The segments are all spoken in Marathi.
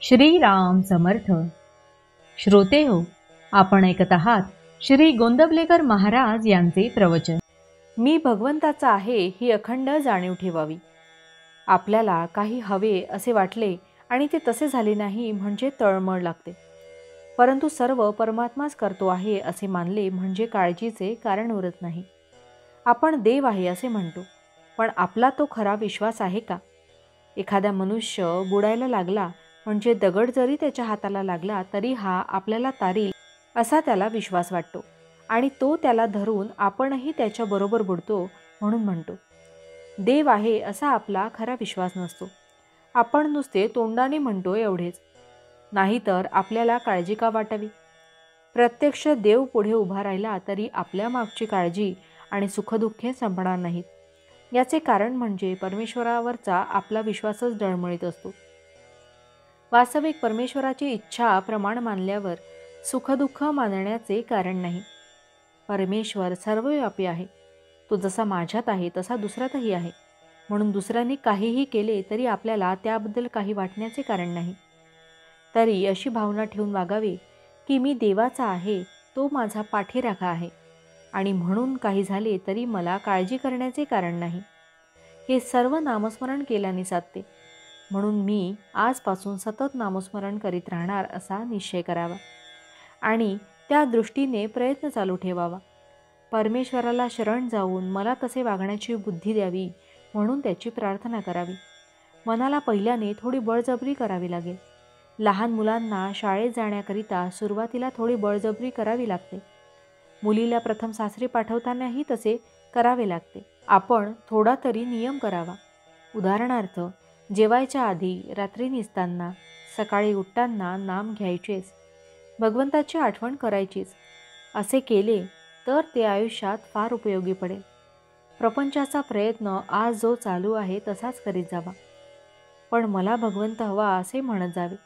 श्रीराम समर्थ. श्रोते हो, आपण ऐकत आहात श्री गोंदवलेकर महाराज यांचे प्रवचन. मी भगवंताचा आहे ही अखंड जाणीव ठेवावी. आपल्याला काही हवे असे वाटले आणि ते तसे झाले नाही म्हणजे तळमळ लागते. परंतु सर्व परमात्माच करतो आहे असे मानले म्हणजे काळजीचे कारण उरत नाही. आपण देव आहे असे म्हणतो, पण आपला तो खरा विश्वास आहे का? एखादा मनुष्य बुडायला लागला म्हणजे दगड जरी त्याच्या हाताला लागला तरी हा आपल्याला तारील असा त्याला विश्वास वाटतो आणि तो त्याला धरून आपणही त्याच्याबरोबर बुडतो म्हणून म्हणतो. देव आहे असा आपला खरा विश्वास नसतो. आपण नुसते तोंडाने म्हणतो एवढेच. नाहीतर आपल्याला काळजी का वाटावी? प्रत्यक्ष देव पुढे उभा राहिला तरी आपल्या मागची काळजी आणि सुखदुःखे संपणार नाहीत. याचे कारण म्हणजे परमेश्वरावरचा आपला विश्वासच डळमळीत असतो. वास्तविक परमेश्वराची इच्छा प्रमाण मानल्यावर सुखदुःख मानण्याचे कारण नाही. परमेश्वर सर्वव्यापी आहे. तो जसा माझ्यात आहे तसा दुसऱ्यातही आहे. म्हणून दुसऱ्यांनी काहीही केले तरी आपल्याला त्याबद्दल काही वाटण्याचे कारण नाही. तरी अशी भावना ठेवून वागावे की मी देवाचा आहे, तो माझा पाठीराखा आहे आणि म्हणून काही झाले तरी मला काळजी करण्याचे कारण नाही. हे सर्व नामस्मरण केल्याने साधते. म्हणून मी आजपासून सतत नामस्मरण करीत राहणार असा निश्चय करावा आणि त्या दृष्टीने प्रयत्न चालू ठेवावा. परमेश्वराला शरण जाऊन मला तसे वागण्याची बुद्धी द्यावी म्हणून त्याची प्रार्थना करावी. मनाला पहिल्याने थोडी बळजबरी करावी लागेल. लहान मुलांना शाळेत जाण्याकरिता सुरुवातीला थोडी बळजबरी करावी लागते. मुलीला प्रथम सासरी पाठवतानाही तसे करावे लागते. आपण थोडा तरी नियम करावा. उदाहरणार्थ, जेवायच्या आधी, रात्री निसताना, सकाळी उठताना नाम घ्यायचेच, भगवंताची आठवण करायचीच. असे केले तर ते आयुष्यात फार उपयोगी पडेल. प्रपंचाचा प्रयत्न आज जो चालू आहे तसाच करीत जावा. पण मला भगवंत हवा असे म्हणत जावे.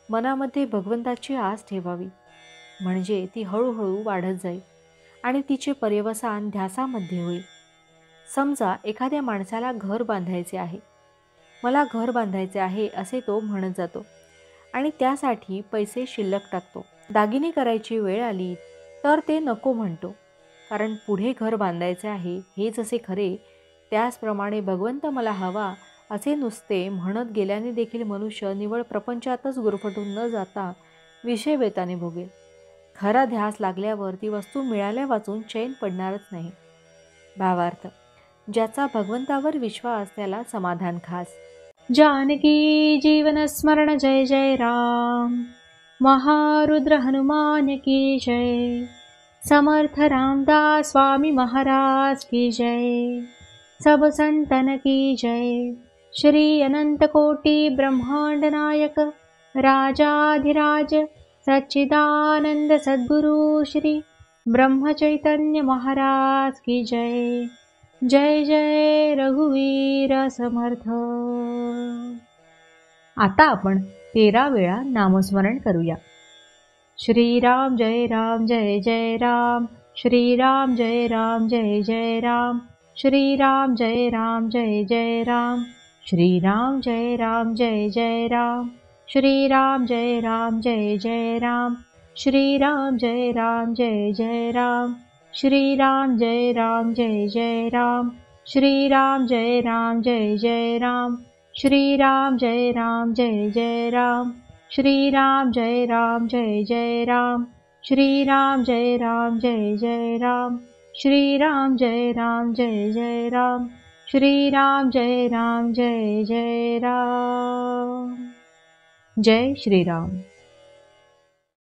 मनामध्ये भगवंताची आस ठेवावी, म्हणजे ती हळूहळू वाढत जाईल आणि तिचे पर्यवसान ध्यासामध्ये होईल. समजा एखाद्या माणसाला घर बांधायचे आहे. मला घर बांधायचे आहे असे तो म्हणत जातो आणि त्यासाठी पैसे शिल्लक टाकतो. दागिने करायची वेळ आली तर ते नको म्हणतो, कारण पुढे घर बांधायचे आहे हे जसे खरे त्याचप्रमाणे भगवंत मला हवा असे नुसते म्हणत गेल्याने देखील मनुष्य निवळ प्रपंचातच गुरफटून न जाता विषय बेताने भोगेल. खरा ध्यास लागल्यावर ती वस्तू मिळाल्या वाचून चैन पडणारच नाही. भावार्थ, ज्याचा भगवंतावर विश्वास त्याला समाधान खास. जानकी जीवन स्मरण जय जय राम. महारुद्र हनुमान की जय. समर्थ रामदास स्वामी महाराज की जय. सब संतन की जय. श्री अनंत कोटि ब्रह्मांड नायक राजाधिराज सच्चिदानंद सद्गुरु श्री ब्रह्म चैतन्य महाराज की जय. जय जय रघुवीर समर्थ. आता आपण 13 वेळा नामस्मरण करूया. श्रीराम जय राम जय जय राम. श्रीराम जय राम जय जय राम. श्रीराम जय राम जय जय राम. श्रीराम जय राम जय जय राम. श्रीराम जय राम जय जय राम. श्रीराम जय राम जय जय राम. श्रीराम जय राम जय जय राम. श्रीराम जय राम जय जय राम. श्रीराम जय राम जय जय राम. श्रीराम जय राम जय जय राम. श्रीराम जय राम जय जय राम. श्रीराम जय राम जय जय राम. श्रीराम जय राम जय जय राम. जय श्रीराम.